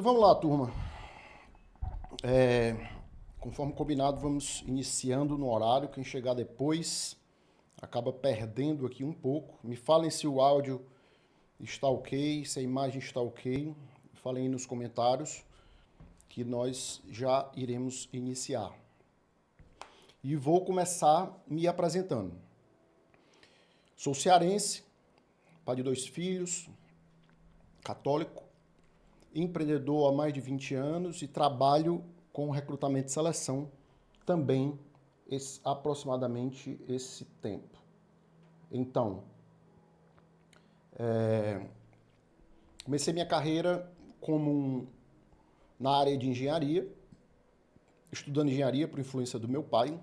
vamos lá, turma. Conforme combinado, vamos iniciando no horário. Quem chegar depois acaba perdendo aqui um pouco. Me falem se o áudio está ok, se a imagem está ok. Falem aí nos comentários que nós já iremos iniciar. E vou começar me apresentando. Sou cearense, pai de 2 filhos, católico, empreendedor há mais de 20 anos e trabalho com recrutamento e seleção também aproximadamente esse tempo. Então, comecei minha carreira na área de engenharia, estudando engenharia por influência do meu pai.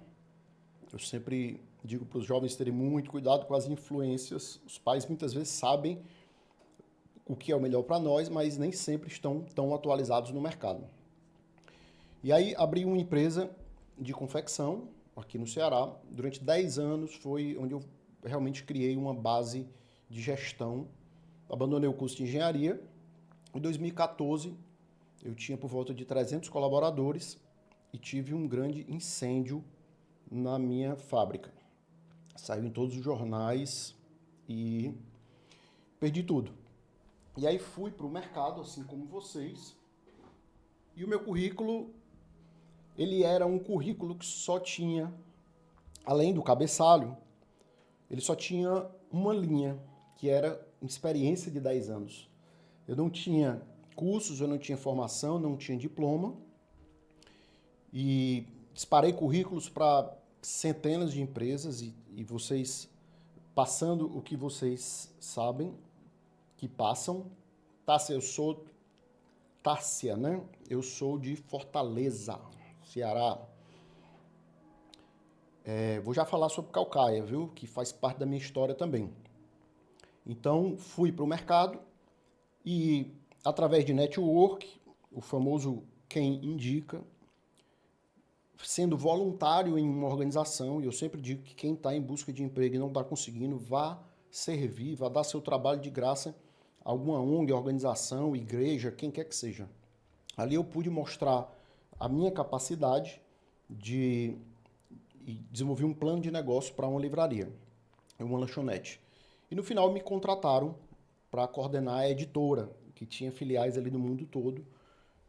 Eu sempre digo para os jovens terem muito cuidado com as influências. Os pais muitas vezes sabem o que é o melhor para nós, mas nem sempre estão tão atualizados no mercado. E aí abri uma empresa de confecção aqui no Ceará. Durante 10 anos foi onde eu realmente criei uma base de gestão. Abandonei o curso de engenharia. Em 2014, eu tinha por volta de 300 colaboradores e tive um grande incêndio na minha fábrica. Saiu em todos os jornais e perdi tudo. E aí fui para o mercado, assim como vocês, e o meu currículo, ele era um currículo que só tinha, além do cabeçalho, ele só tinha uma linha, que era experiência de 10 anos. Eu não tinha cursos, eu não tinha formação, não tinha diploma, e disparei currículos para centenas de empresas, e vocês, passando o que vocês sabem, que passam. Tássia, né? Eu sou de Fortaleza, Ceará. Vou já falar sobre Caucaia, viu? Que faz parte da minha história também. Então, fui para o mercado e, através de network, o famoso quem indica, sendo voluntário em uma organização, e eu sempre digo que quem está em busca de emprego e não está conseguindo, vá servir, vá dar seu trabalho de graça a alguma ONG, organização, igreja, quem quer que seja. Ali eu pude mostrar a minha capacidade de desenvolver um plano de negócio para uma livraria, uma lanchonete. E no final me contrataram para coordenar a editora, que tinha filiais ali no mundo todo.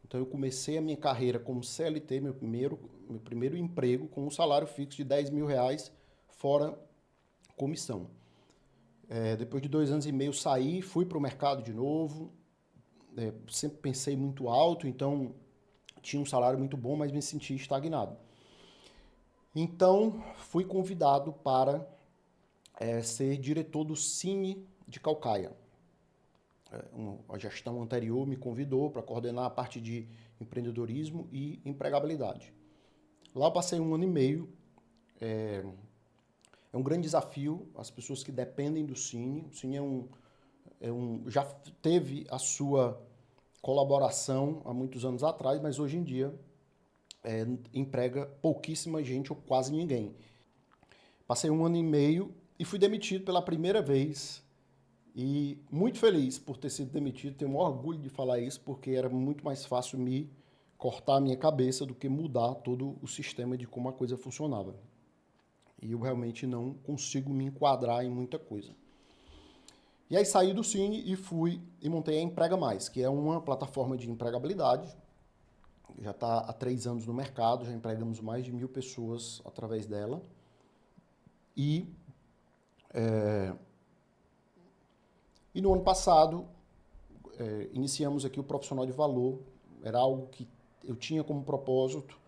Então eu comecei a minha carreira como CLT, meu primeiro emprego, com um salário fixo de R$ 10.000, fora comissão. Depois de 2 anos e meio saí, fui para o mercado de novo. Sempre pensei muito alto, então tinha um salário muito bom, mas me sentia estagnado. Então fui convidado para ser diretor do Cine de Caucaia. A gestão anterior me convidou para coordenar a parte de empreendedorismo e empregabilidade. Lá eu passei 1 ano e meio. É um grande desafio, as pessoas que dependem do Cine. O Cine já teve a sua colaboração há muitos anos atrás, mas hoje em dia emprega pouquíssima gente ou quase ninguém. Passei 1 ano e meio e fui demitido pela primeira vez. E muito feliz por ter sido demitido, tenho o maior orgulho de falar isso, porque era muito mais fácil me cortar a minha cabeça do que mudar todo o sistema de como a coisa funcionava. E eu realmente não consigo me enquadrar em muita coisa. E aí saí do Cine e fui e montei a Emprega Mais, que é uma plataforma de empregabilidade. Já está há 3 anos no mercado, já empregamos mais de 1.000 pessoas através dela. E no ano passado, iniciamos aqui o Profissional de Valor. Era algo que eu tinha como propósito.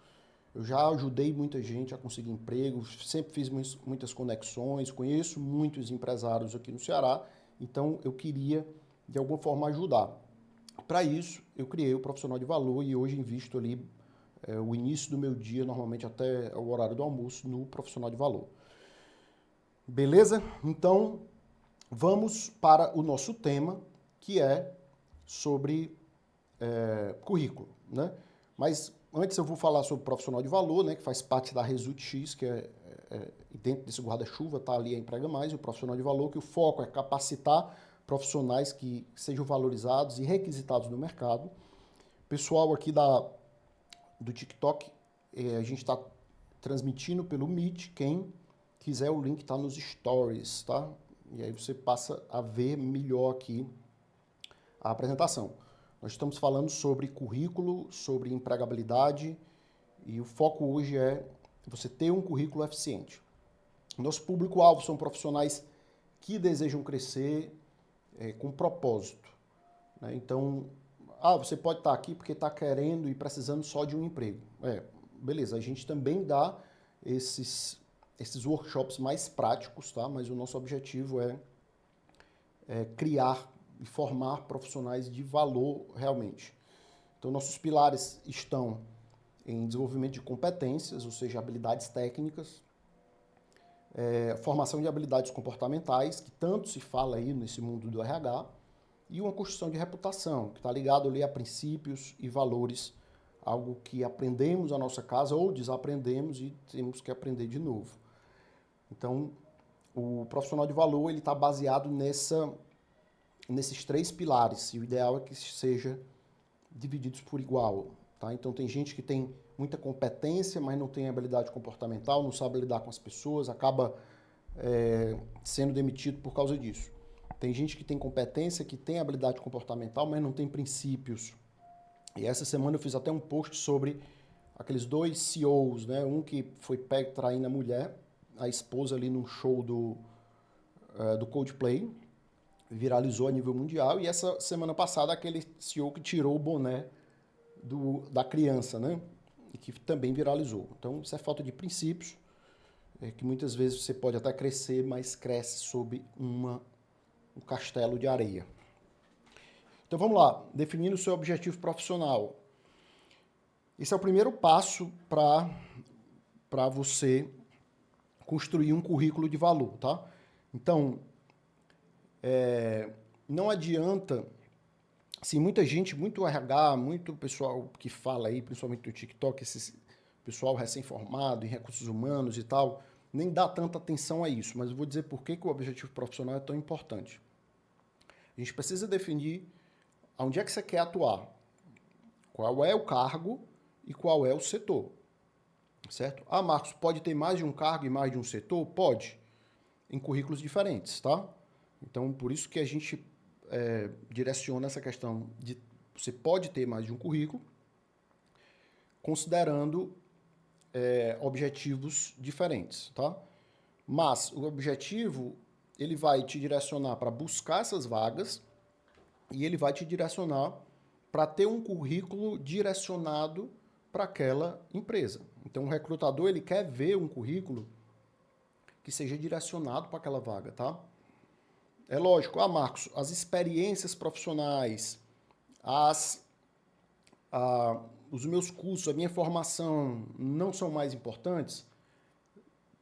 Eu já ajudei muita gente a conseguir emprego, sempre fiz muitas conexões, conheço muitos empresários aqui no Ceará, então eu queria, de alguma forma, ajudar. Para isso, eu criei o Profissional de Valor e hoje invisto ali o início do meu dia, normalmente até o horário do almoço, no Profissional de Valor. Beleza? Então, vamos para o nosso tema, que é sobre currículo, né? Mas antes eu vou falar sobre o Profissional de Valor, né, que faz parte da Result X, que dentro desse guarda-chuva está ali a Emprega Mais, e o Profissional de Valor, que o foco é capacitar profissionais que sejam valorizados e requisitados no mercado Pessoal aqui do TikTok, a gente está transmitindo pelo Meet. Quem quiser, o link está nos stories, tá? E aí você passa a ver melhor aqui a apresentação. Nós estamos falando sobre currículo, sobre empregabilidade, e o foco hoje é você ter um currículo eficiente. Nosso público-alvo são profissionais que desejam crescer com propósito, né? Então, você pode estar aqui porque está querendo e precisando só de um emprego. Beleza, a gente também dá esses workshops mais práticos, tá? Mas o nosso objetivo é criar e formar profissionais de valor realmente. Então, nossos pilares estão em desenvolvimento de competências, ou seja, habilidades técnicas, formação de habilidades comportamentais, que tanto se fala aí nesse mundo do RH, e uma construção de reputação, que está ligado ali a princípios e valores, algo que aprendemos na nossa casa ou desaprendemos e temos que aprender de novo. Então, o profissional de valor ele está baseado nesses 3 pilares, e o ideal é que seja divididos por igual. Tá? Então, tem gente que tem muita competência, mas não tem habilidade comportamental, não sabe lidar com as pessoas, acaba sendo demitido por causa disso. Tem gente que tem competência, que tem habilidade comportamental, mas não tem princípios. E essa semana eu fiz até um post sobre aqueles 2 CEOs, né? Um que foi pego traindo a mulher, a esposa ali num show do Coldplay, viralizou a nível mundial, e essa semana passada aquele CEO que tirou o boné da criança, né? E que também viralizou. Então isso é falta de princípios, que muitas vezes você pode até crescer, mas cresce sob um castelo de areia. Então vamos lá, definindo o seu objetivo profissional. Esse é o primeiro passo para você construir um currículo de valor, tá? Então, não adianta, assim, muita gente, muito RH, muito pessoal que fala aí, principalmente no TikTok, esse pessoal recém-formado em recursos humanos e tal, nem dá tanta atenção a isso, mas eu vou dizer por que o objetivo profissional é tão importante. A gente precisa definir onde é que você quer atuar, qual é o cargo e qual é o setor, certo? Marcos, pode ter mais de um cargo e mais de um setor? Pode, em currículos diferentes, tá? Então, por isso que a gente direciona essa questão de você pode ter mais de um currículo, considerando objetivos diferentes, tá? Mas o objetivo, ele vai te direcionar para buscar essas vagas e ele vai te direcionar para ter um currículo direcionado para aquela empresa. Então, o recrutador, ele quer ver um currículo que seja direcionado para aquela vaga, tá? É lógico, Marcos, as experiências profissionais, os meus cursos, a minha formação não são mais importantes?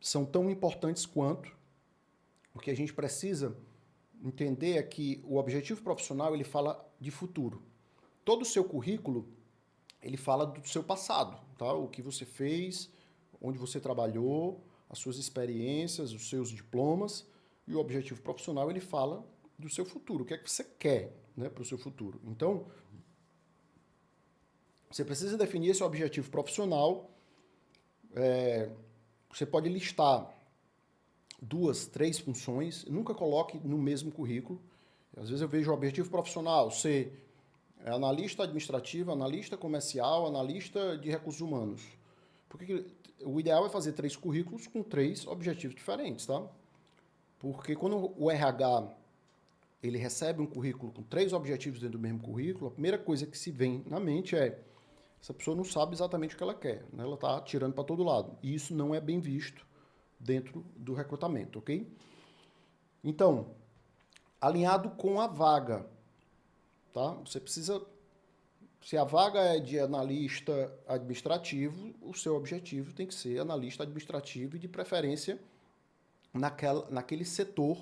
São tão importantes quanto, porque a gente precisa entender é que o objetivo profissional, ele fala de futuro. Todo o seu currículo, ele fala do seu passado, tá? O que você fez, onde você trabalhou, as suas experiências, os seus diplomas, e o objetivo profissional, ele fala do seu futuro, o que é que você quer, né, para o seu futuro. Então, você precisa definir esse objetivo profissional. Você pode listar 2, 3 funções, nunca coloque no mesmo currículo. Às vezes eu vejo o objetivo profissional ser analista administrativo, analista comercial, analista de recursos humanos. Porque o ideal é fazer 3 currículos com 3 objetivos diferentes, tá? Porque quando o RH ele recebe um currículo com 3 objetivos dentro do mesmo currículo, a primeira coisa que se vem na mente é essa pessoa não sabe exatamente o que ela quer, né? Ela está tirando para todo lado. E isso não é bem visto dentro do recrutamento, ok? Então, alinhado com a vaga, tá? Você precisa, se a vaga é de analista administrativo, o seu objetivo tem que ser analista administrativo e de preferência naquele setor,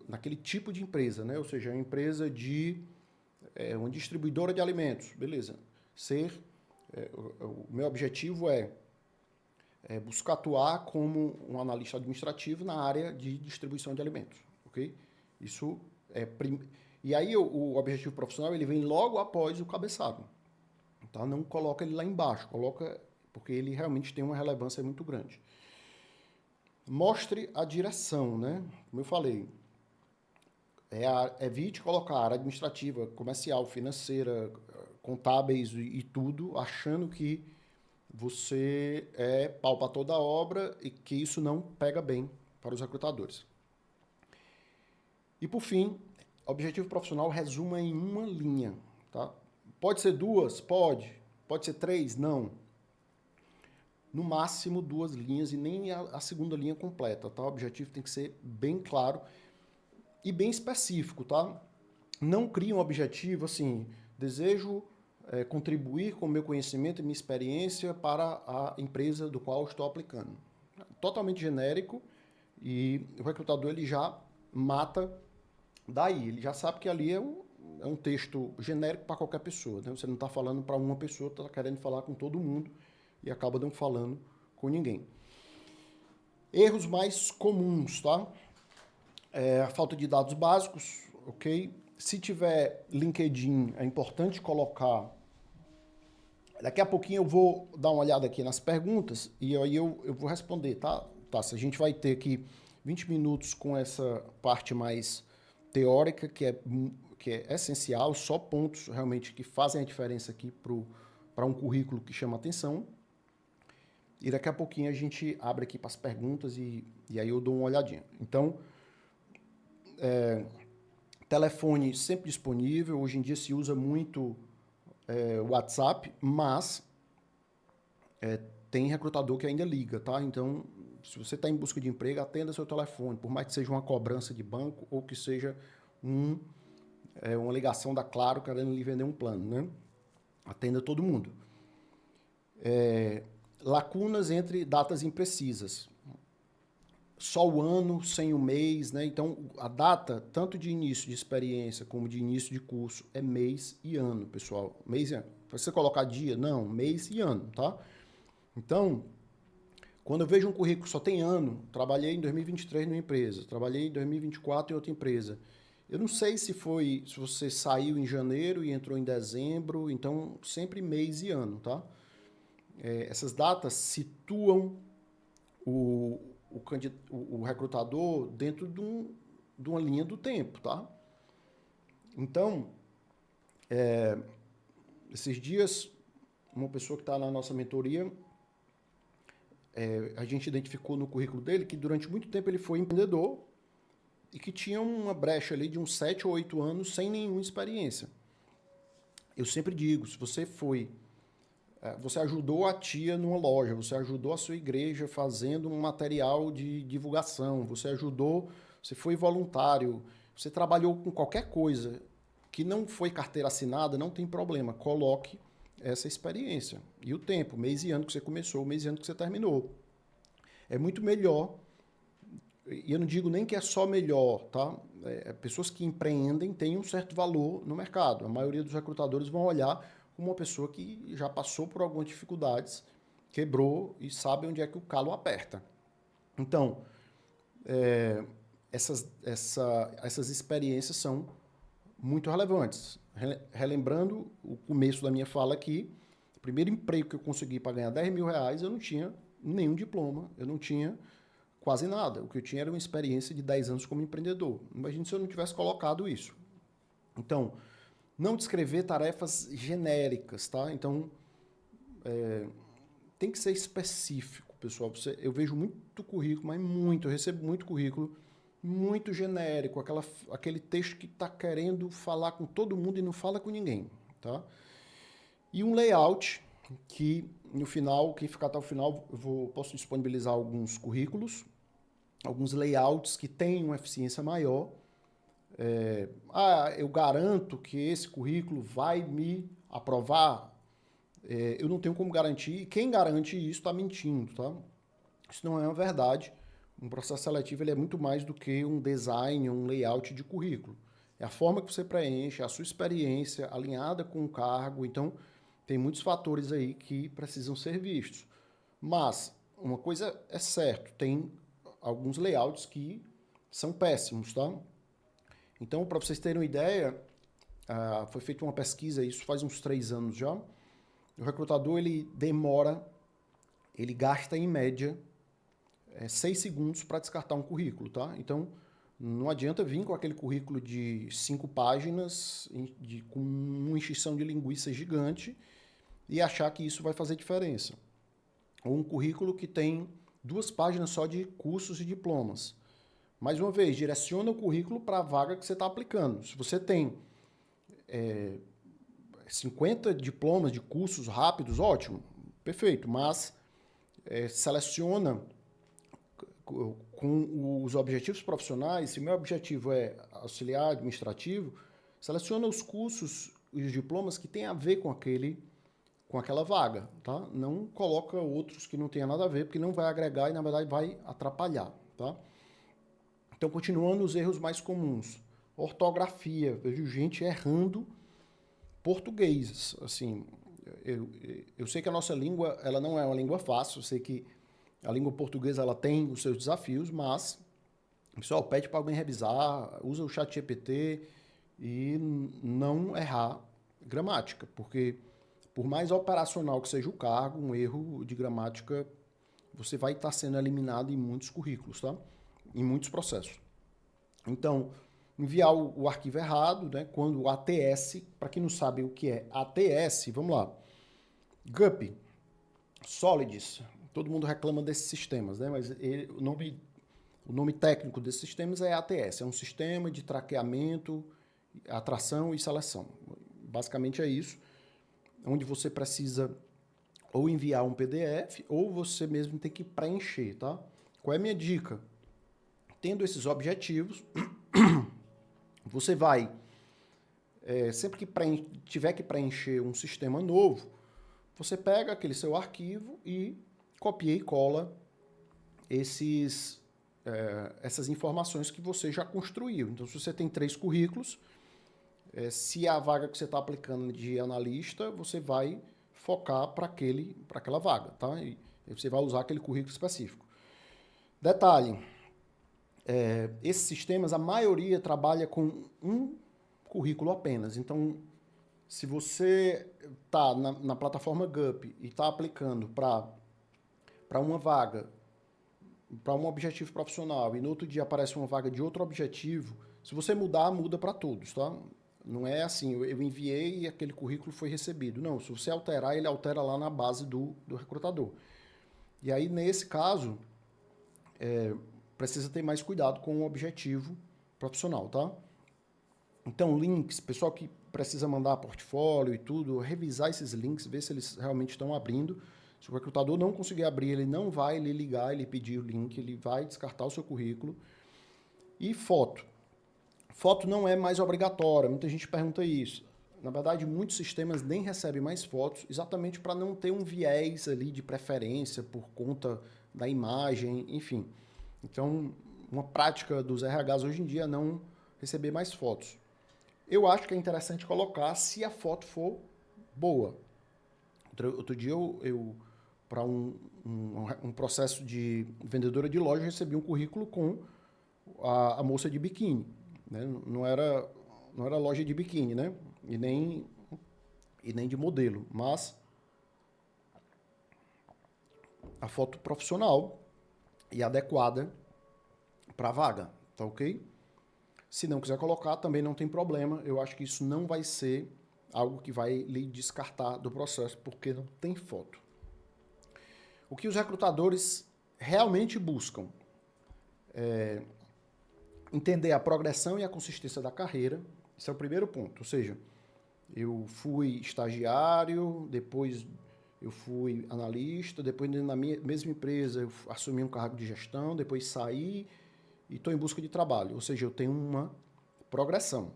naquele tipo de empresa, né? Ou seja, uma empresa uma distribuidora de alimentos, beleza? O meu objetivo é buscar atuar como um analista administrativo na área de distribuição de alimentos, ok? E aí o objetivo profissional ele vem logo após o cabeçalho. Tá? Não coloca ele lá embaixo, coloca porque ele realmente tem uma relevância muito grande. Mostre a direção, né? Como eu falei, evite colocar área administrativa, comercial, financeira, contábeis e tudo, achando que você é pau para toda obra e que isso não pega bem para os recrutadores. E por fim, objetivo profissional resuma em uma linha, tá? Pode ser duas? Pode. Pode ser três? Não. No máximo 2 linhas e nem a segunda linha completa, tá? O objetivo tem que ser bem claro e bem específico, tá? Não crie um objetivo assim, desejo contribuir com o meu conhecimento e minha experiência para a empresa do qual estou aplicando. Totalmente genérico e o recrutador ele já mata daí, ele já sabe que ali é um texto genérico para qualquer pessoa, né? Você não está falando para uma pessoa, está querendo falar com todo mundo e acaba não falando com ninguém. Erros mais comuns, tá? A falta de dados básicos, ok? Se tiver LinkedIn, é importante colocar. Daqui a pouquinho eu vou dar uma olhada aqui nas perguntas e aí eu vou responder, tá? Se a gente vai ter aqui 20 minutos com essa parte mais teórica, que é essencial, só pontos realmente que fazem a diferença aqui para um currículo que chama atenção. E daqui a pouquinho a gente abre aqui para as perguntas e aí eu dou uma olhadinha. Então, telefone sempre disponível. Hoje em dia se usa muito o WhatsApp, mas tem recrutador que ainda liga, tá? Então, se você está em busca de emprego, atenda seu telefone, por mais que seja uma cobrança de banco ou que seja uma ligação da Claro querendo lhe vender um plano, né? Atenda todo mundo. Lacunas entre datas imprecisas. Só o ano, sem o mês, né? Então, a data, tanto de início de experiência como de início de curso, é mês e ano, pessoal. Mês e ano. Se você colocar dia, não, mês e ano, tá? Então, quando eu vejo um currículo que só tem ano, trabalhei em 2023 numa empresa, trabalhei em 2024 em outra empresa. Eu não sei se você saiu em janeiro e entrou em dezembro, então sempre mês e ano, tá? Essas datas situam o recrutador dentro de uma linha do tempo, tá? Então, esses dias, uma pessoa que está na nossa mentoria, a gente identificou no currículo dele que durante muito tempo ele foi empreendedor e que tinha uma brecha ali de uns 7 ou 8 anos sem nenhuma experiência. Eu sempre digo, se você ajudou a tia numa loja, você ajudou a sua igreja fazendo um material de divulgação, você foi voluntário, você trabalhou com qualquer coisa que não foi carteira assinada, não tem problema, coloque essa experiência. E o tempo, mês e ano que você começou, mês e ano que você terminou. É muito melhor, e eu não digo nem que é só melhor, tá? Pessoas que empreendem têm um certo valor no mercado. A maioria dos recrutadores vão olhar como uma pessoa que já passou por algumas dificuldades, quebrou e sabe onde é que o calo aperta. Então, essas experiências são muito relevantes. Relembrando o começo da minha fala aqui, o primeiro emprego que eu consegui para ganhar 10 mil reais, eu não tinha nenhum diploma, eu não tinha quase nada. O que eu tinha era uma experiência de 10 anos como empreendedor. Imagine se eu não tivesse colocado isso. Então, não descrever tarefas genéricas, tá? Então, tem que ser específico, pessoal. Eu vejo muito currículo, mas muito, eu recebo muito currículo muito genérico, aquele texto que está querendo falar com todo mundo e não fala com ninguém, tá? E um layout que no final, quem ficar até o final, posso disponibilizar alguns currículos, alguns layouts que têm uma eficiência maior. Eu garanto que esse currículo vai me aprovar. Eu não tenho como garantir, e quem garante isso está mentindo, tá? Isso não é uma verdade. Um processo seletivo ele é muito mais do que um design, um layout de currículo. É a forma que você preenche, a sua experiência alinhada com o cargo. Então, tem muitos fatores aí que precisam ser vistos. Mas, uma coisa é certa, tem alguns layouts que são péssimos, tá? Então, para vocês terem uma ideia, foi feita uma pesquisa, isso faz uns 3 anos já. O recrutador, ele gasta em média 6 segundos para descartar um currículo, tá? Então, não adianta vir com aquele currículo de 5 páginas, com uma encheção de linguiça gigante e achar que isso vai fazer diferença. Ou um currículo que tem 2 páginas só de cursos e diplomas. Mais uma vez, direciona o currículo para a vaga que você está aplicando. Se você tem 50 diplomas de cursos rápidos, ótimo, perfeito, mas seleciona com os objetivos profissionais. Se o meu objetivo é auxiliar administrativo, seleciona os cursos e os diplomas que têm a ver com aquela vaga, tá? Não coloca outros que não tenham nada a ver, porque não vai agregar e, na verdade, vai atrapalhar, tá? Então, continuando os erros mais comuns. Ortografia. Vejo gente errando português. Assim, eu sei que a nossa língua, ela não é uma língua fácil, eu sei que a língua portuguesa, ela tem os seus desafios, mas o pessoal pede para alguém revisar, usa o chat GPT e não errar gramática, porque por mais operacional que seja o cargo, um erro de gramática, você vai estar sendo eliminado em muitos currículos, tá? Em muitos processos. Então, enviar o arquivo errado, né? Quando o ATS, para quem não sabe o que é ATS, vamos lá. GUP, Solids, todo mundo reclama desses sistemas, né? Mas o nome técnico desses sistemas é ATS, é um sistema de traqueamento, atração e seleção. Basicamente é isso, onde você precisa ou enviar um PDF ou você mesmo tem que preencher, tá? Qual é a minha dica? Tendo esses objetivos, você vai, sempre que tiver que preencher um sistema novo, você pega aquele seu arquivo e copia e cola essas informações que você já construiu. Então, se você tem 3 currículos, se a vaga que você está aplicando de analista, você vai focar para aquela vaga, tá? E você vai usar aquele currículo específico. Detalhe, esses sistemas, a maioria trabalha com um currículo apenas. Então, se você está na plataforma GUP e está aplicando para uma vaga, para um objetivo profissional, e no outro dia aparece uma vaga de outro objetivo, se você mudar, muda para todos, tá? Não é assim, eu enviei e aquele currículo foi recebido. Não, se você alterar, ele altera lá na base do recrutador. E aí, nesse caso, precisa ter mais cuidado com o objetivo profissional, tá? Então, links, pessoal que precisa mandar portfólio e tudo, revisar esses links, ver se eles realmente estão abrindo. Se o recrutador não conseguir abrir, ele não vai lhe ligar, ele pedir o link, ele vai descartar o seu currículo. E foto. Foto não é mais obrigatória, muita gente pergunta isso. Na verdade, muitos sistemas nem recebem mais fotos, exatamente para não ter um viés ali de preferência por conta da imagem, enfim. Então, uma prática dos RHs hoje em dia é não receber mais fotos. Eu acho que é interessante colocar se a foto for boa. Outro dia eu para um processo de vendedora de loja, recebi um currículo com a moça de biquíni. Né? Não era loja de biquíni, né? E nem de modelo, mas a foto profissional e adequada para a vaga, tá ok? Se não quiser colocar, também não tem problema. Eu acho que isso não vai ser algo que vai lhe descartar do processo, porque não tem foto. O que os recrutadores realmente buscam é entender a progressão e a consistência da carreira. Esse é o primeiro ponto. Ou seja, eu fui estagiário, depois eu fui analista, depois na minha mesma empresa eu assumi um cargo de gestão, depois saí e estou em busca de trabalho. Ou seja, eu tenho uma progressão.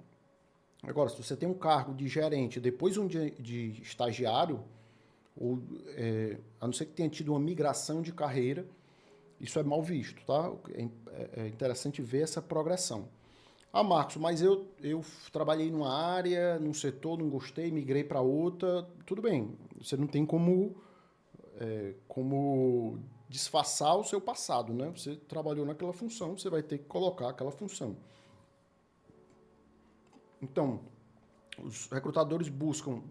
Agora, se você tem um cargo de gerente, depois um de estagiário, ou a não ser que tenha tido uma migração de carreira, isso é mal visto, tá? É interessante ver essa progressão. Ah, Marcos, mas eu trabalhei numa área, num setor, não gostei, migrei para outra, tudo bem. Você não tem como disfarçar o seu passado, né? Você trabalhou naquela função, você vai ter que colocar aquela função. Então, os recrutadores buscam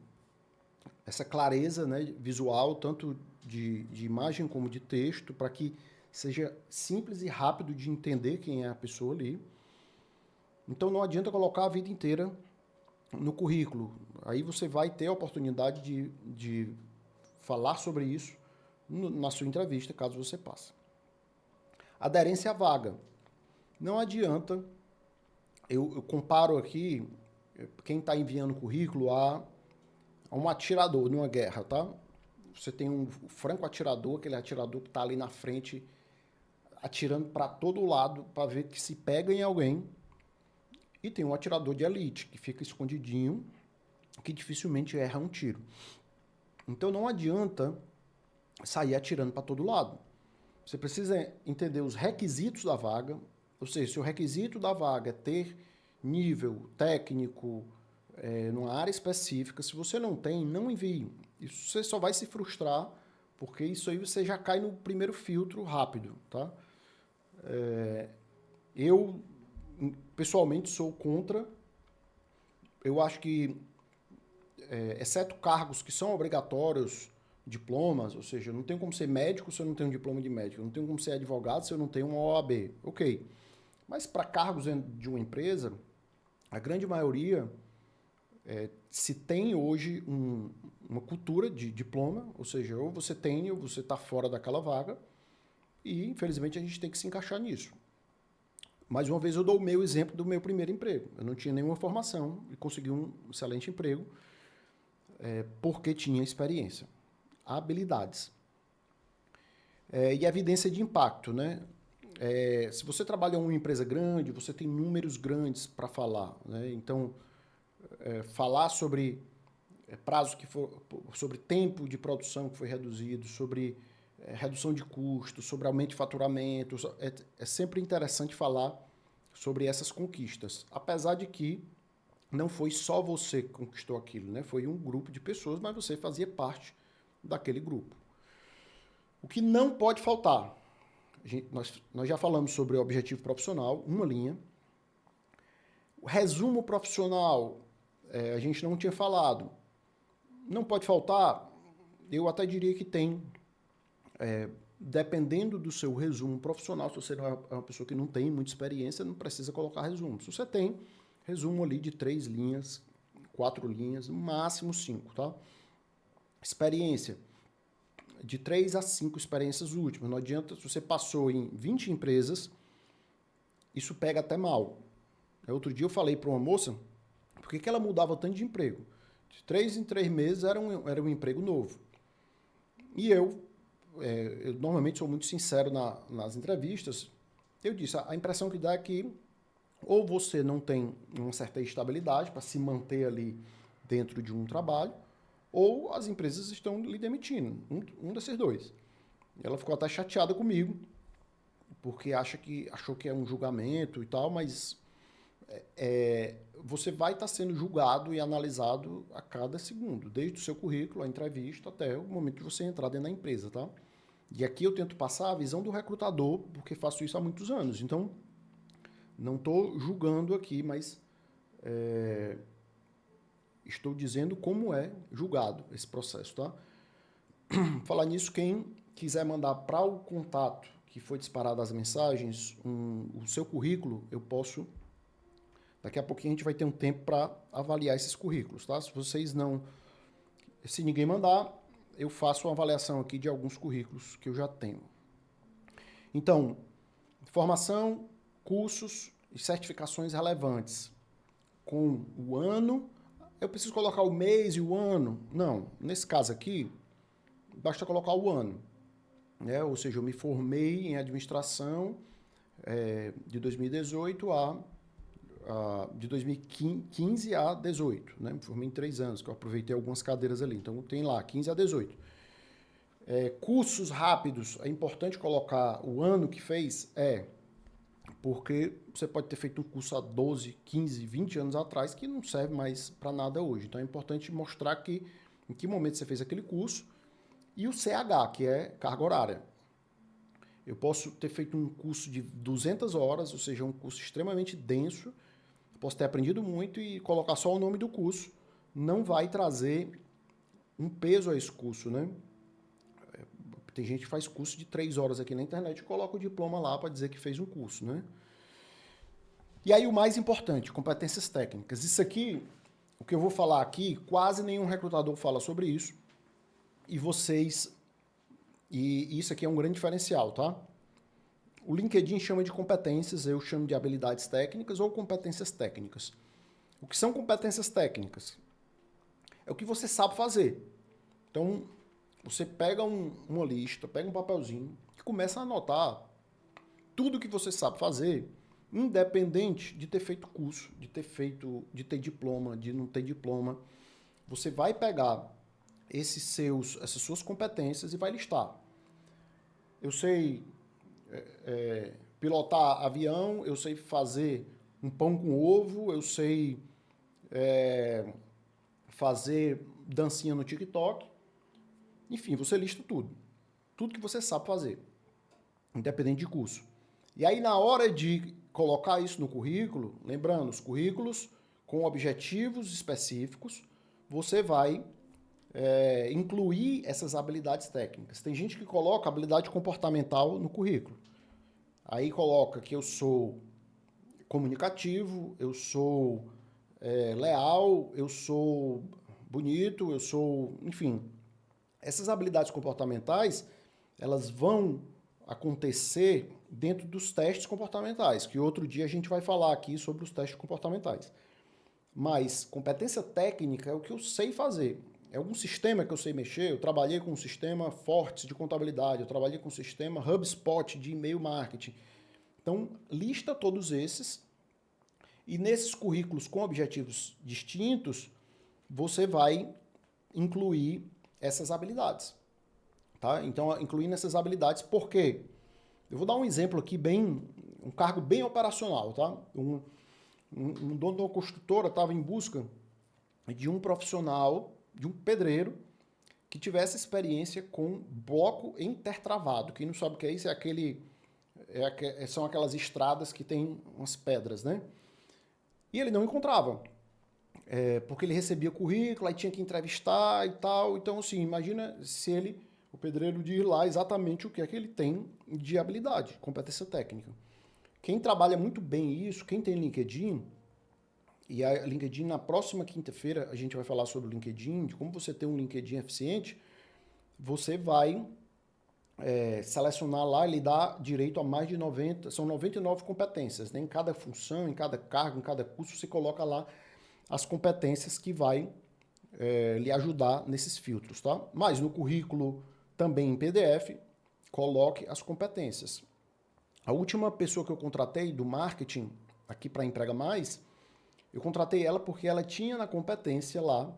essa clareza, né, visual, tanto de imagem como de texto, para que seja simples e rápido de entender quem é a pessoa ali. Então não adianta colocar a vida inteira no currículo. Aí você vai ter a oportunidade de falar sobre isso na sua entrevista, caso você passe. Aderência à vaga. Não adianta, eu comparo aqui quem está enviando currículo a um atirador numa guerra, tá? Você tem um franco atirador, aquele atirador que está ali na frente, atirando para todo lado para ver que se pega em alguém. E tem um atirador de elite, que fica escondidinho, que dificilmente erra um tiro. Então não adianta sair atirando para todo lado. Você precisa entender os requisitos da vaga, ou seja, se o requisito da vaga é ter nível técnico numa área específica, se você não tem, não envie. Isso você só vai se frustrar, porque isso aí você já cai no primeiro filtro rápido, tá? Eu, pessoalmente, sou contra. Eu acho que, exceto cargos que são obrigatórios, diplomas, ou seja, não tem como ser médico se eu não tenho um diploma de médico, não tenho como ser advogado se eu não tenho uma OAB. Ok. Mas para cargos de uma empresa, a grande maioria se tem hoje uma cultura de diploma, ou seja, ou você tem ou você está fora daquela vaga, e infelizmente a gente tem que se encaixar nisso. Mais uma vez eu dou o meu exemplo do meu primeiro emprego. Eu não tinha nenhuma formação e consegui um excelente emprego porque tinha experiência, habilidades. E evidência de impacto, né? Se você trabalha em uma empresa grande, você tem números grandes para falar, né? Então, falar sobre prazo que for, sobre tempo de produção que foi reduzido, sobre redução de custos, sobre aumento de faturamento, é sempre interessante falar sobre essas conquistas, apesar de que não foi só você que conquistou aquilo, né? Foi um grupo de pessoas, mas você fazia parte daquele grupo. O que não pode faltar, nós já falamos sobre o objetivo profissional, uma linha. O resumo profissional, a gente não tinha falado. Não pode faltar, eu até diria que tem, dependendo do seu resumo profissional, se você é uma pessoa que não tem muita experiência, não precisa colocar resumo. Se você tem, resumo ali de 3 linhas, 4 linhas, no máximo 5, tá? Experiência, de 3 a 5 experiências últimas. Não adianta, se você passou em 20 empresas, isso pega até mal. Outro dia eu falei para uma moça, por que ela mudava tanto de emprego? De 3 em 3 meses era um emprego novo. E eu normalmente sou muito sincero nas entrevistas, eu disse, a impressão que dá é que ou você não tem uma certa estabilidade para se manter ali dentro de um trabalho, ou as empresas estão lhe demitindo, um desses dois. Ela ficou até chateada comigo, porque achou que é um julgamento e tal, mas você vai estar sendo julgado e analisado a cada segundo, desde o seu currículo, a entrevista, até o momento de você entrar dentro da empresa, tá? E aqui eu tento passar a visão do recrutador, porque faço isso há muitos anos. Então, não estou julgando aqui, mas estou dizendo como é julgado esse processo, tá? Falar nisso, quem quiser mandar para o contato que foi disparado as mensagens, o seu currículo, eu posso. Daqui a pouquinho a gente vai ter um tempo para avaliar esses currículos, tá? Se ninguém mandar, eu faço uma avaliação aqui de alguns currículos que eu já tenho. Então, formação, cursos e certificações relevantes. Com o ano, eu preciso colocar o mês e o ano? Não, nesse caso aqui, basta colocar o ano. Né? Ou seja, eu me formei em administração de 2018 de 2015 a 18, né? Me formei em 3 anos, que eu aproveitei algumas cadeiras ali. Então, tem lá, 15 a 18. Cursos rápidos, é importante colocar o ano que fez? Porque você pode ter feito um curso há 12, 15, 20 anos atrás que não serve mais para nada hoje. Então, é importante mostrar em que momento você fez aquele curso. E o CH, que é carga horária. Eu posso ter feito um curso de 200 horas, ou seja, um curso extremamente denso, posso ter aprendido muito e colocar só o nome do curso não vai trazer um peso a esse curso, né? Tem gente que faz curso de 3 horas aqui na internet e coloca o diploma lá para dizer que fez um curso, né? E aí o mais importante, competências técnicas. Isso aqui, o que eu vou falar aqui, quase nenhum recrutador fala sobre isso. E isso aqui é um grande diferencial, tá? O LinkedIn chama de competências, eu chamo de habilidades técnicas ou competências técnicas. O que são competências técnicas? É o que você sabe fazer. Então, você pega uma lista, pega um papelzinho e começa a anotar tudo que você sabe fazer, independente de ter feito curso, de ter diploma, de não ter diploma. Você vai pegar essas suas competências e vai listar. Eu sei pilotar avião, eu sei fazer um pão com ovo, eu sei fazer dancinha no TikTok. Enfim, você lista tudo. Tudo que você sabe fazer, independente de curso. E aí, na hora de colocar isso no currículo, lembrando, os currículos com objetivos específicos, você vai incluir essas habilidades técnicas. Tem gente que coloca habilidade comportamental no currículo. Aí coloca que eu sou comunicativo, eu sou leal, eu sou bonito, eu sou... Enfim, essas habilidades comportamentais, elas vão acontecer dentro dos testes comportamentais, que outro dia a gente vai falar aqui sobre os testes comportamentais. Mas competência técnica é o que eu sei fazer. É algum sistema que eu sei mexer. Eu trabalhei com um sistema Fortes de contabilidade, eu trabalhei com um sistema HubSpot de e-mail marketing. Então, lista todos esses e nesses currículos com objetivos distintos, você vai incluir essas habilidades. Tá? Então, incluindo essas habilidades, por quê? Eu vou dar um exemplo aqui, um cargo bem operacional. Tá? Um dono de uma construtora estava em busca de um profissional, de um pedreiro, que tivesse experiência com bloco intertravado. Quem não sabe o que é isso, são aquelas estradas que tem umas pedras, né? E ele não encontrava, porque ele recebia currículo, aí tinha que entrevistar e tal. Então, assim, imagina se o pedreiro, diz lá exatamente o que é que ele tem de habilidade, competência técnica. Quem trabalha muito bem isso, quem tem LinkedIn, e a LinkedIn, na próxima quinta-feira, a gente vai falar sobre o LinkedIn, de como você ter um LinkedIn eficiente, você vai selecionar lá, ele dá direito a mais de 90, são 99 competências, né? Em cada função, em cada cargo, em cada curso, você coloca lá as competências que vai lhe ajudar nesses filtros, tá? Mas no currículo, também em PDF, coloque as competências. A última pessoa que eu contratei do marketing, aqui para Emprega Mais, eu contratei ela porque ela tinha na competência lá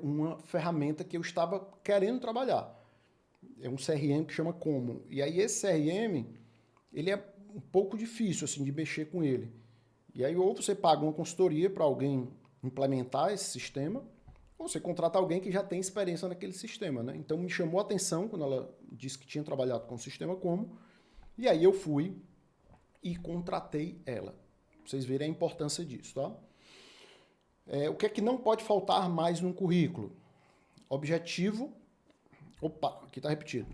uma ferramenta que eu estava querendo trabalhar. É um CRM que chama Como. E aí esse CRM, ele é um pouco difícil assim de mexer com ele. E aí ou você paga uma consultoria para alguém implementar esse sistema, ou você contrata alguém que já tem experiência naquele sistema, né? Então me chamou a atenção quando ela disse que tinha trabalhado com o sistema Como, e aí eu fui e contratei ela. Pra vocês verem a importância disso, tá? O que é que não pode faltar mais num currículo? Objetivo. Opa, aqui tá repetido.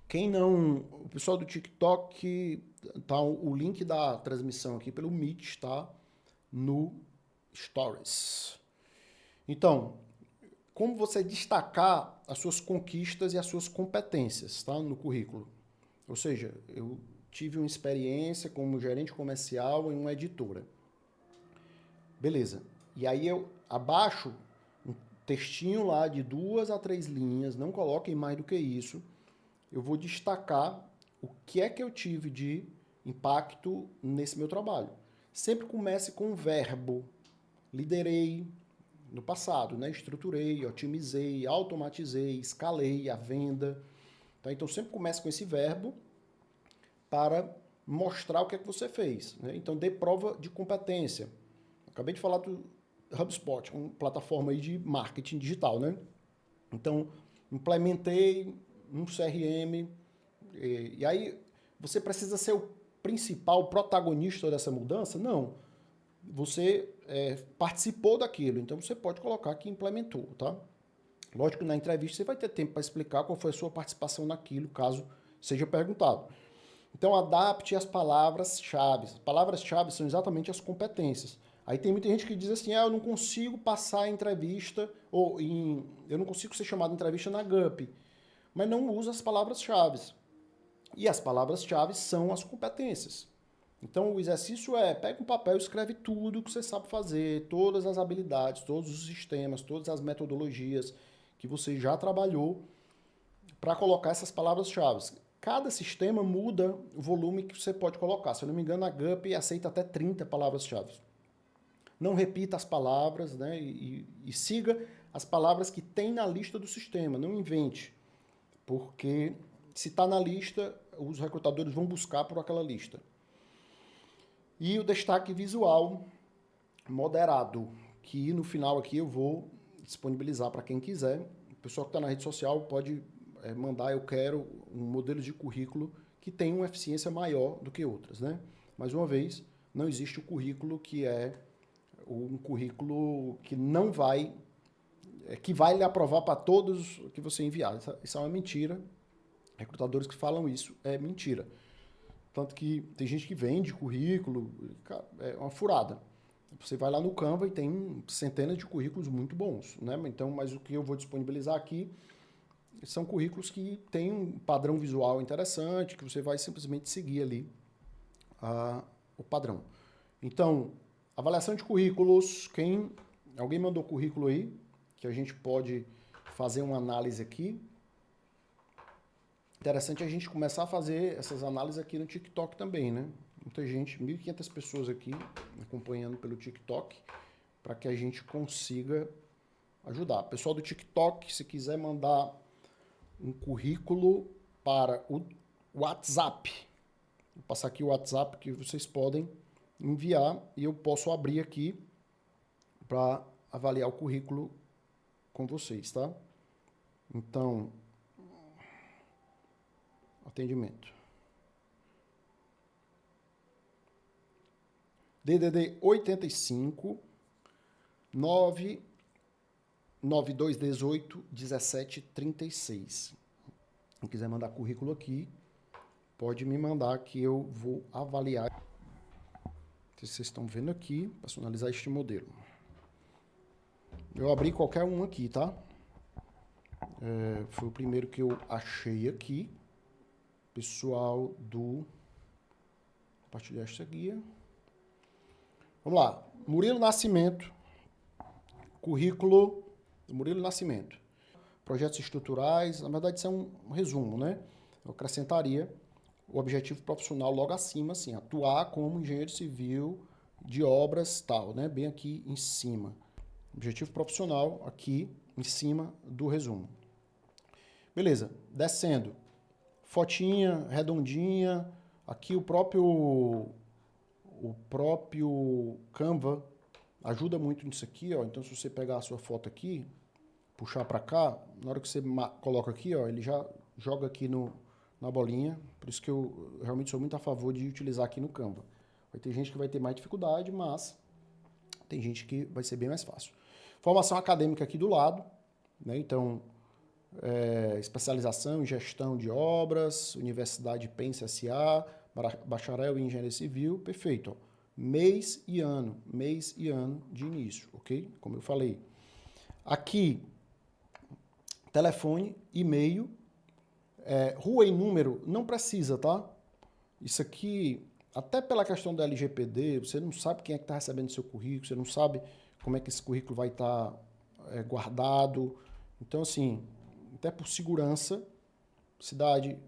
Quem não... O pessoal do TikTok, tá o link da transmissão aqui pelo Meet, tá? No Stories. Então, como você destacar as suas conquistas e as suas competências, tá? No currículo. Ou seja, eu tive uma experiência como gerente comercial em uma editora. Beleza. E aí eu abaixo um textinho lá de 2 a 3 linhas, não coloquem mais do que isso. Eu vou destacar o que é que eu tive de impacto nesse meu trabalho. Sempre comece com um verbo. Liderei no passado, né? Estruturei, otimizei, automatizei, escalei a venda. Tá? Então sempre comece com esse verbo para mostrar o que é que você fez, né? Então dê prova de competência. Acabei de falar do HubSpot, uma plataforma aí de marketing digital, né? Então, implementei um CRM, e aí você precisa ser o principal protagonista dessa mudança? Não. você participou daquilo, então você pode colocar que implementou, tá? Lógico que na entrevista você vai ter tempo para explicar qual foi a sua participação naquilo, caso seja perguntado. Então, adapte as palavras-chave. As palavras-chave são exatamente as competências. Aí tem muita gente que diz assim, eu não consigo passar a entrevista, eu não consigo ser chamado em entrevista na GUP, mas não usa as palavras-chave. E as palavras-chave são as competências. Então, o exercício pega um papel e escreve tudo que você sabe fazer, todas as habilidades, todos os sistemas, todas as metodologias que você já trabalhou para colocar essas palavras-chave. Cada sistema muda o volume que você pode colocar. Se eu não me engano, a GUP aceita até 30 palavras-chave. Não repita as palavras, né? E siga as palavras que tem na lista do sistema. Não invente. Porque se está na lista, os recrutadores vão buscar por aquela lista. E o destaque visual moderado, que no final aqui eu vou disponibilizar para quem quiser. O pessoal que está na rede social pode mandar, eu quero um modelo de currículo que tenha uma eficiência maior do que outras, né? Mais uma vez, não existe o currículo que é um currículo que não vai, que vai lhe aprovar para todos que você enviar. Isso é uma mentira. Recrutadores que falam isso é mentira. Tanto que tem gente que vende currículo, é uma furada. Você vai lá no Canva e tem centenas de currículos muito bons, né? Então, mas o que eu vou disponibilizar aqui são currículos que têm um padrão visual interessante, que você vai simplesmente seguir ali o padrão. Então, avaliação de currículos, alguém mandou currículo aí, que a gente pode fazer uma análise aqui. Interessante a gente começar a fazer essas análises aqui no TikTok também, né? Muita gente, 1.500 pessoas aqui acompanhando pelo TikTok, para que a gente consiga ajudar. Pessoal do TikTok, se quiser mandar um currículo para o WhatsApp, vou passar aqui o WhatsApp que vocês podem enviar e eu posso abrir aqui para avaliar o currículo com vocês, tá? Então, atendimento. DDD 85 99218 1736. Quem quiser mandar currículo aqui, pode me mandar que eu vou avaliar. Vocês estão vendo aqui, personalizar este modelo. Eu abri qualquer um aqui, tá? Foi o primeiro que eu achei aqui. Pessoal do... Compartilhar esta guia. Vamos lá. Murilo Nascimento. Currículo do Murilo Nascimento. Projetos estruturais. Na verdade, isso é um resumo, né? Eu acrescentaria o objetivo profissional logo acima, assim, atuar como engenheiro civil de obras tal, né? Bem aqui em cima. Objetivo profissional aqui em cima do resumo. Beleza, descendo. Fotinha, redondinha. Aqui o próprio Canva ajuda muito nisso aqui, ó. Então, se você pegar a sua foto aqui, puxar para cá, na hora que você coloca aqui, ó, ele já joga aqui na bolinha. Por isso que eu realmente sou muito a favor de utilizar aqui no Canva. Vai ter gente que vai ter mais dificuldade, mas tem gente que vai ser bem mais fácil. Formação acadêmica aqui do lado, né? Então, especialização em gestão de obras, Universidade Pense S.A., bacharel em engenharia civil, perfeito. Ó. Mês e ano de início, ok? Como eu falei. Aqui, telefone, e-mail, rua e número, não precisa, tá? Isso aqui, até pela questão da LGPD, você não sabe quem é que está recebendo seu currículo, você não sabe como é que esse currículo vai estar guardado. Então, assim, até por segurança, cidade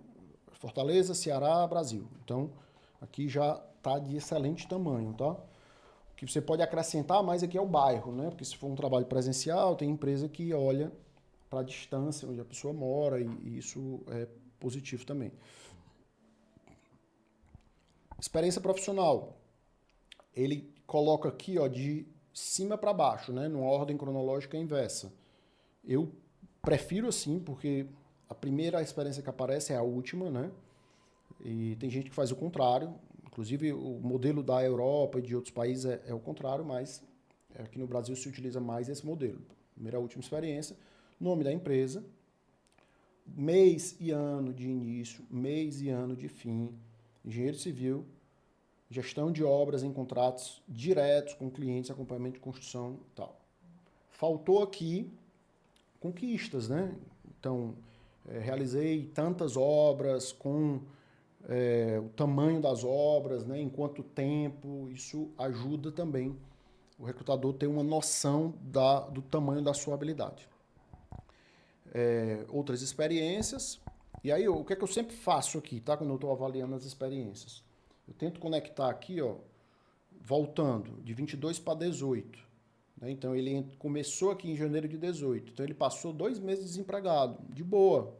Fortaleza, Ceará, Brasil. Então, aqui já está de excelente tamanho, tá? O que você pode acrescentar mais aqui é o bairro, né? Porque se for um trabalho presencial, tem empresa que olha para a distância onde a pessoa mora e isso é positivo também. Experiência profissional. Ele coloca aqui, ó, de cima para baixo, né? Numa ordem cronológica inversa. Eu prefiro assim, porque a primeira experiência que aparece é a última, né? E tem gente que faz o contrário. Inclusive, o modelo da Europa e de outros países é o contrário, mas aqui no Brasil se utiliza mais esse modelo. Primeira última experiência, nome da empresa, mês e ano de início, mês e ano de fim, engenheiro civil, gestão de obras em contratos diretos com clientes, acompanhamento de construção e tal. Faltou aqui conquistas, né? Então, realizei tantas obras com o tamanho das obras, né? Em quanto tempo, isso ajuda também o recrutador ter uma noção do tamanho da sua habilidade. Outras experiências, e aí o que é que eu sempre faço aqui, tá? Quando eu estou avaliando as experiências. Eu tento conectar aqui, ó, voltando, de 22 para 18. Né? Então, ele começou aqui em janeiro de 18. Então, ele passou 2 meses desempregado, de boa.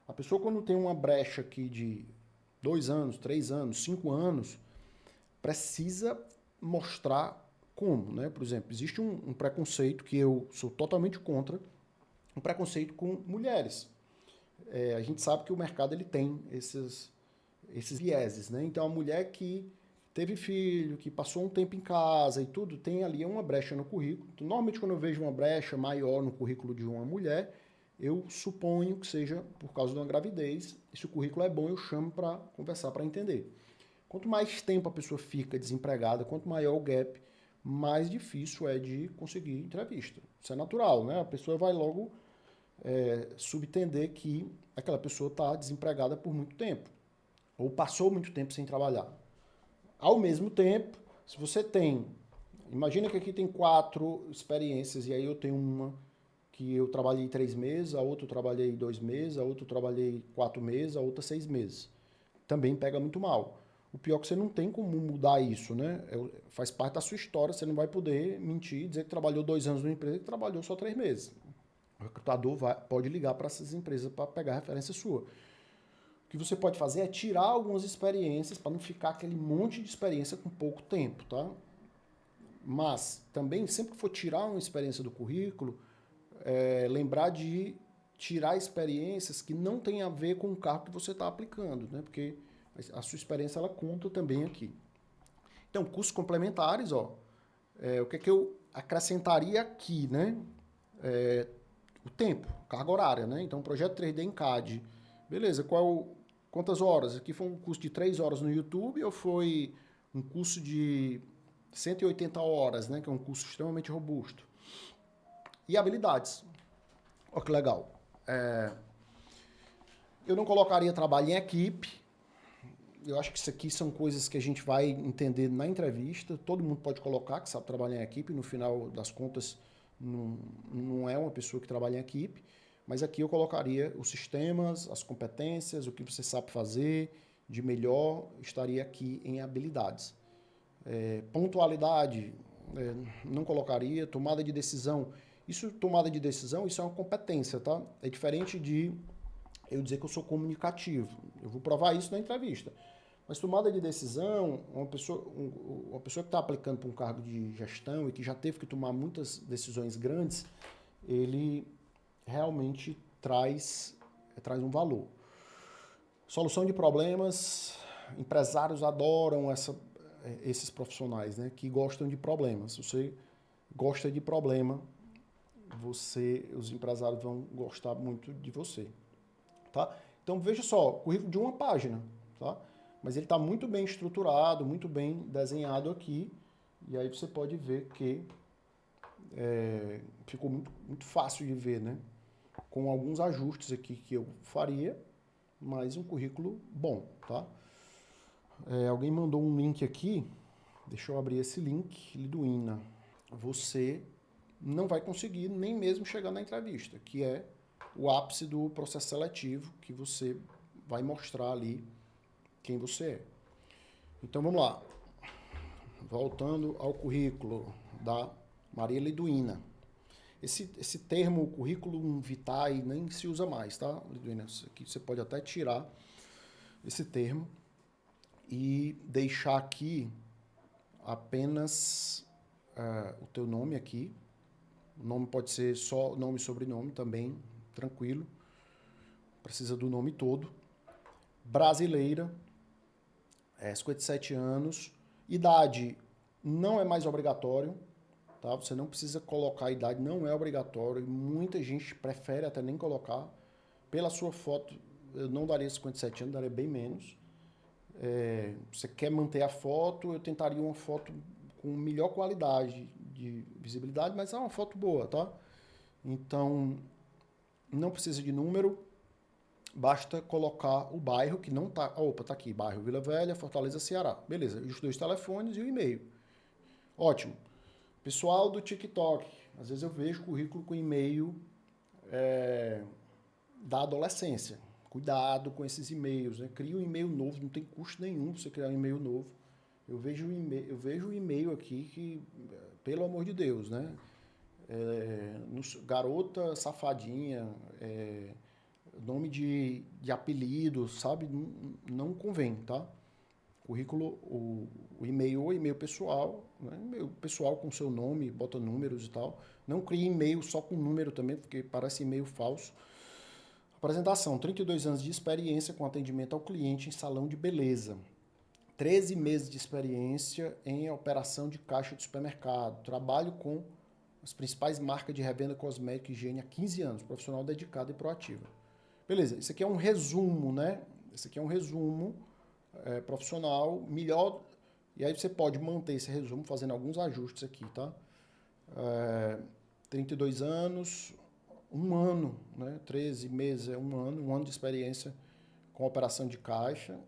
A pessoa, quando tem uma brecha aqui de 2 anos, 3 anos, 5 anos, precisa mostrar como, né? Por exemplo, existe um preconceito que eu sou totalmente contra, um preconceito com mulheres. A gente sabe que o mercado ele tem esses vieses, né? Então, a mulher que teve filho, que passou um tempo em casa e tudo, tem ali uma brecha no currículo. Então, normalmente, quando eu vejo uma brecha maior no currículo de uma mulher, eu suponho que seja por causa de uma gravidez. E se o currículo é bom, eu chamo para conversar, para entender. Quanto mais tempo a pessoa fica desempregada, quanto maior o gap, mais difícil é de conseguir entrevista. Isso é natural, né? A pessoa vai logo subentender que aquela pessoa está desempregada por muito tempo, ou passou muito tempo sem trabalhar. Ao mesmo tempo, se você tem... Imagina que aqui tem 4 experiências, e aí eu tenho uma que eu trabalhei 3 meses, a outra eu trabalhei 2 meses, a outra eu trabalhei 4 meses, a outra 6 meses. Também pega muito mal. O pior é que você não tem como mudar isso, né? Faz parte da sua história, você não vai poder mentir, dizer que trabalhou 2 anos numa empresa e que trabalhou só 3 meses. O recrutador pode ligar para essas empresas para pegar referência sua. O que você pode fazer é tirar algumas experiências para não ficar aquele monte de experiência com pouco tempo, tá? Mas também, sempre que for tirar uma experiência do currículo, lembrar de tirar experiências que não tem a ver com o cargo que você está aplicando, né? Porque a sua experiência ela conta também aqui. Então, cursos complementares, ó, o que é que eu acrescentaria aqui, né? O tempo, carga horária, né? Então, projeto 3D em CAD. Beleza, quantas horas? Aqui foi um curso de 3 horas no YouTube ou foi um curso de 180 horas, né? Que é um curso extremamente robusto. E habilidades. Olha que legal. Eu não colocaria trabalho em equipe. Eu acho que isso aqui são coisas que a gente vai entender na entrevista. Todo mundo pode colocar que sabe trabalhar em equipe. No final das contas, não é uma pessoa que trabalha em equipe. Mas aqui eu colocaria os sistemas, as competências, o que você sabe fazer de melhor, estaria aqui em habilidades. Pontualidade, não colocaria. Tomada de decisão. Tomada de decisão, isso é uma competência, tá? É diferente de eu dizer que eu sou comunicativo. Eu vou provar isso na entrevista. Mas tomada de decisão, uma pessoa que está aplicando para um cargo de gestão e que já teve que tomar muitas decisões grandes, ele realmente traz um valor. Solução de problemas, empresários adoram esses profissionais, né, que gostam de problemas. Se você gosta de problema, os empresários vão gostar muito de você. Tá? Então, veja só, currículo de uma página, tá? Mas ele está muito bem estruturado, muito bem desenhado aqui, e aí você pode ver que ficou muito, muito fácil de ver, né? Com alguns ajustes aqui que eu faria, mas um currículo bom, tá? Alguém mandou um link aqui, deixa eu abrir esse link, Liduína. Você não vai conseguir nem mesmo chegar na entrevista, que é o ápice do processo seletivo, que você vai mostrar ali quem você é. Então, vamos lá. Voltando ao currículo da Maria Liduína. Esse termo, currículo vitae, nem se usa mais, tá, Liduína? Isso aqui você pode até tirar esse termo e deixar aqui apenas o teu nome aqui. O nome pode ser só nome e sobrenome também, tranquilo. Precisa do nome todo. Brasileira. 57 anos. Idade não é mais obrigatório, tá? Você não precisa colocar a idade, não é obrigatório. Muita gente prefere até nem colocar. Pela sua foto, eu não daria 57 anos, daria bem menos. Você quer manter a foto, eu tentaria uma foto com melhor qualidade de visibilidade, mas é uma foto boa, tá? Então, não precisa de número, basta colocar o bairro que não tá... Opa, tá aqui, bairro Vila Velha, Fortaleza, Ceará. Beleza, os 2 telefones e o e-mail. Ótimo. Pessoal do TikTok, às vezes eu vejo currículo com e-mail da adolescência. Cuidado com esses e-mails, né? Cria um e-mail novo, não tem custo nenhum você criar um e-mail novo. Eu vejo o e-mail aqui que, pelo amor de Deus, né? Garota safadinha, nome de apelido, sabe? Não convém, tá? Currículo, o e-mail ou e-mail pessoal, né? E-mail pessoal com seu nome, bota números e tal. Não crie e-mail só com número também, porque parece e-mail falso. Apresentação, 32 anos de experiência com atendimento ao cliente em salão de beleza. 13 meses de experiência em operação de caixa de supermercado. Trabalho com as principais marcas de revenda cosmética e higiene há 15 anos. Profissional dedicado e proativo. Beleza, isso aqui é um resumo, né? Esse aqui é um resumo profissional melhor. E aí você pode manter esse resumo fazendo alguns ajustes aqui, tá? 32 anos, um ano, né? 13 meses é um ano de experiência com operação de caixa.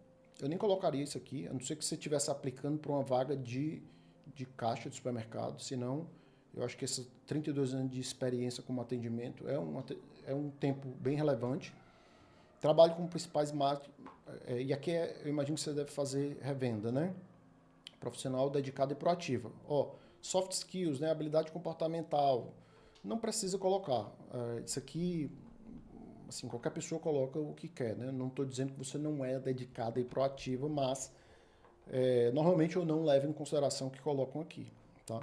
Eu nem colocaria isso aqui, a não ser que você estivesse aplicando para uma vaga de caixa de supermercado, senão eu acho que esses 32 anos de experiência como atendimento é um tempo bem relevante. Trabalho com principais marcas, e aqui eu imagino que você deve fazer revenda, né? Profissional dedicado e proativa. Soft skills, né? Habilidade comportamental. Não precisa colocar. Isso aqui, assim, qualquer pessoa coloca o que quer, né? Não estou dizendo que você não é dedicada e proativa, mas normalmente eu não levo em consideração o que colocam aqui, tá?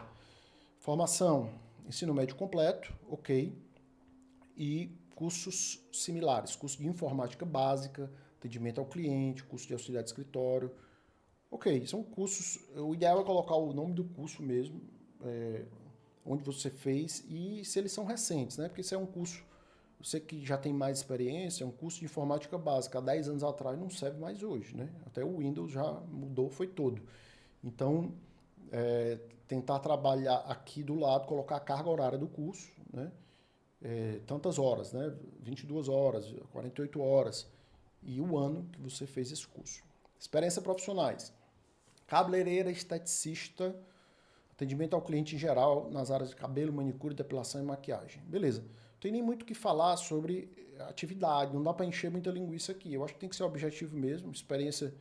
Formação, ensino médio completo, ok. E cursos similares, curso de informática básica, atendimento ao cliente, curso de auxiliar de escritório. Ok, são cursos, o ideal é colocar o nome do curso mesmo, onde você fez e se eles são recentes, né? Porque se é um curso, você que já tem mais experiência, é um curso de informática básica, há 10 anos atrás não serve mais hoje, né? Até o Windows já mudou, foi todo. Então, tentar trabalhar aqui do lado, colocar a carga horária do curso, né? Tantas horas, né? 22 horas, 48 horas e o ano que você fez esse curso. Experiência profissionais. Cabeleireira, esteticista, atendimento ao cliente em geral nas áreas de cabelo, manicure, depilação e maquiagem. Beleza. Não tem nem muito o que falar sobre atividade, não dá para encher muita linguiça aqui. Eu acho que tem que ser objetivo mesmo, experiência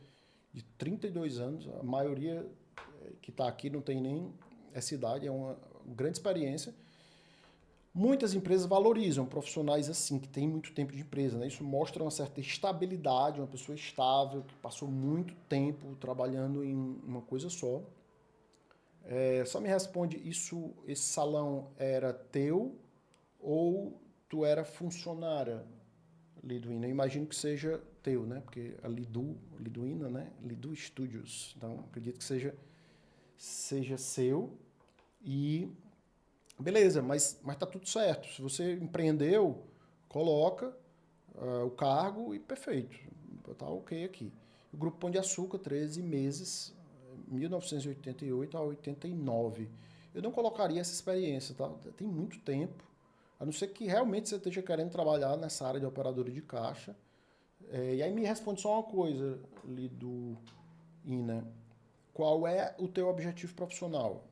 de 32 anos, a maioria que está aqui não tem nem essa idade, é uma grande experiência. Muitas empresas valorizam profissionais assim, que têm muito tempo de empresa, né? Isso mostra uma certa estabilidade, uma pessoa estável, que passou muito tempo trabalhando em uma coisa só. Só me responde, esse salão era teu ou tu era funcionária, Liduína? Eu imagino que seja teu, né? Porque a Liduína, né? Lidu Studios. Então, acredito que seja seu e beleza, mas tá tudo certo. Se você empreendeu, coloca o cargo e perfeito. Tá ok aqui. O Grupo Pão de Açúcar, 13 meses, 1988 a 89. Eu não colocaria essa experiência, tá? Tem muito tempo. A não ser que realmente você esteja querendo trabalhar nessa área de operadora de caixa. E aí me responde só uma coisa, Liduína. Qual é o teu objetivo profissional?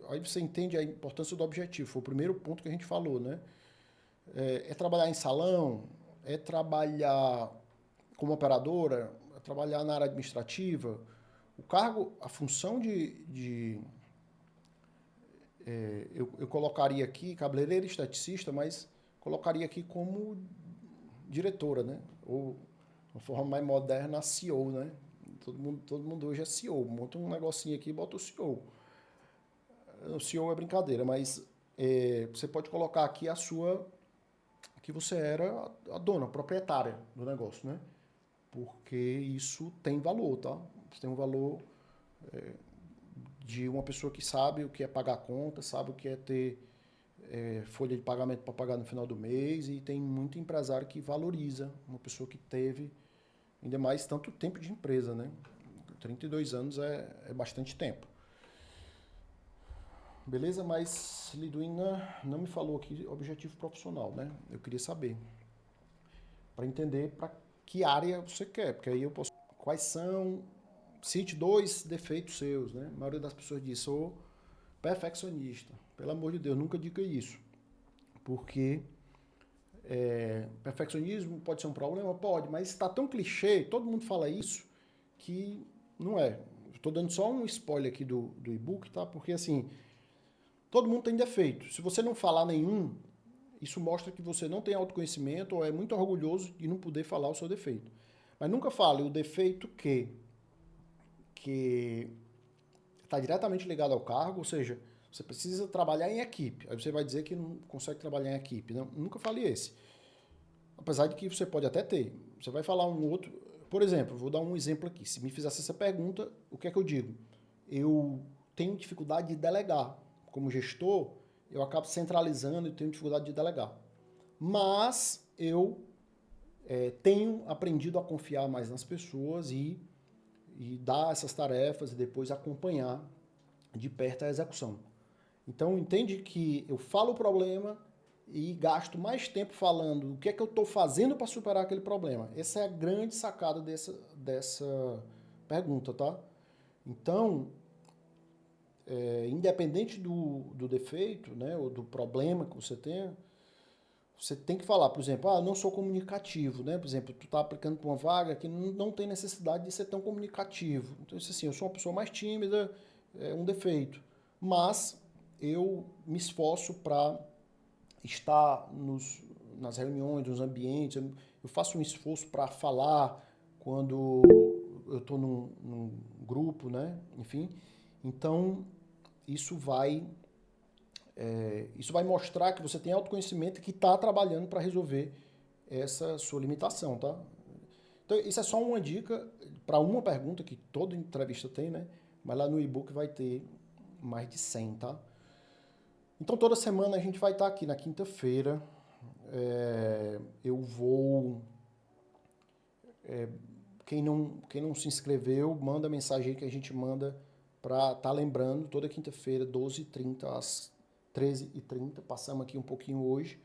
Aí você entende a importância do objetivo. Foi o primeiro ponto que a gente falou, né? É trabalhar em salão? É trabalhar como operadora? É trabalhar na área administrativa? O cargo, a função eu colocaria aqui cabeleireira e esteticista, mas colocaria aqui como diretora, né? Ou, de uma forma mais moderna, a CEO, né? Todo mundo hoje é CEO. Monta um negocinho aqui e bota o CEO. O CEO é brincadeira, mas você pode colocar aqui que você era a dona, a proprietária do negócio, né? Porque isso tem valor, tá? Você tem um valor de uma pessoa que sabe o que é pagar conta, sabe o que é ter folha de pagamento para pagar no final do mês, e tem muito empresário que valoriza uma pessoa que teve, ainda mais tanto tempo de empresa, né? 32 anos é bastante tempo. Beleza? Mas Liduína não me falou aqui objetivo profissional, né? Eu queria saber, para entender para que área você quer, porque aí eu posso... Quais são... Cite 2 defeitos seus, né? A maioria das pessoas diz, sou perfeccionista. Pelo amor de Deus, nunca diga isso. Porque perfeccionismo pode ser um problema? Pode, mas está tão clichê, todo mundo fala isso, que não é. Estou dando só um spoiler aqui do e-book, tá? Porque assim, todo mundo tem defeito. Se você não falar nenhum, isso mostra que você não tem autoconhecimento ou é muito orgulhoso de não poder falar o seu defeito. Mas nunca fale o defeito que está diretamente ligado ao cargo, ou seja, você precisa trabalhar em equipe. Aí você vai dizer que não consegue trabalhar em equipe. Não, nunca fale esse. Apesar de que você pode até ter. Você vai falar um outro... Por exemplo, vou dar um exemplo aqui. Se me fizesse essa pergunta, o que é que eu digo? Eu tenho dificuldade de delegar. Como gestor, eu acabo centralizando e tenho dificuldade de delegar. Mas eu tenho aprendido a confiar mais nas pessoas e dar essas tarefas e depois acompanhar de perto a execução. Então, entende que eu falo o problema e gasto mais tempo falando o que é que eu estou fazendo para superar aquele problema. Essa é a grande sacada dessa pergunta, tá? Então, independente do defeito, né, ou do problema que você tenha, você tem que falar, por exemplo, eu não sou comunicativo, né? Por exemplo, tu está aplicando para uma vaga que não tem necessidade de ser tão comunicativo. Então, assim, eu sou uma pessoa mais tímida, é um defeito. Mas eu me esforço para estar nas reuniões, nos ambientes, eu faço um esforço para falar quando eu estou num grupo, né? Enfim, então isso vai mostrar que você tem autoconhecimento e que está trabalhando para resolver essa sua limitação, tá? Então, isso é só uma dica para uma pergunta que toda entrevista tem, né? Mas lá no e-book vai ter mais de 100, tá? Então, toda semana a gente vai estar aqui na quinta-feira. Eu vou... Quem não se inscreveu, manda mensagem aí que a gente manda para estar lembrando. Toda quinta-feira, 12h30 às 13h30. Passamos aqui um pouquinho hoje,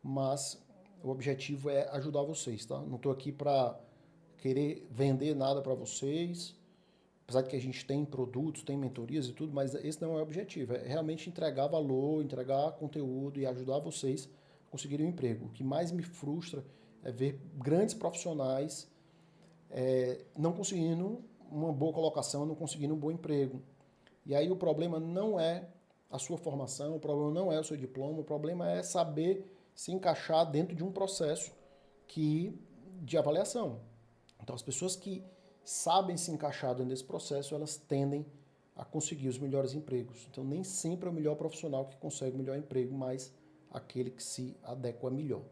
mas o objetivo é ajudar vocês, tá? Não estou aqui para querer vender nada para vocês, apesar de que a gente tem produtos, tem mentorias e tudo, mas esse não é o objetivo. É realmente entregar valor, entregar conteúdo e ajudar vocês a conseguirem um emprego. O que mais me frustra é ver grandes profissionais não conseguindo uma boa colocação, não conseguindo um bom emprego. E aí o problema não é a sua formação, o problema não é o seu diploma, o problema é saber se encaixar dentro de um processo de avaliação. Então, as pessoas que sabem se encaixar dentro desse processo, elas tendem a conseguir os melhores empregos. Então, nem sempre é o melhor profissional que consegue o melhor emprego, mas aquele que se adequa melhor.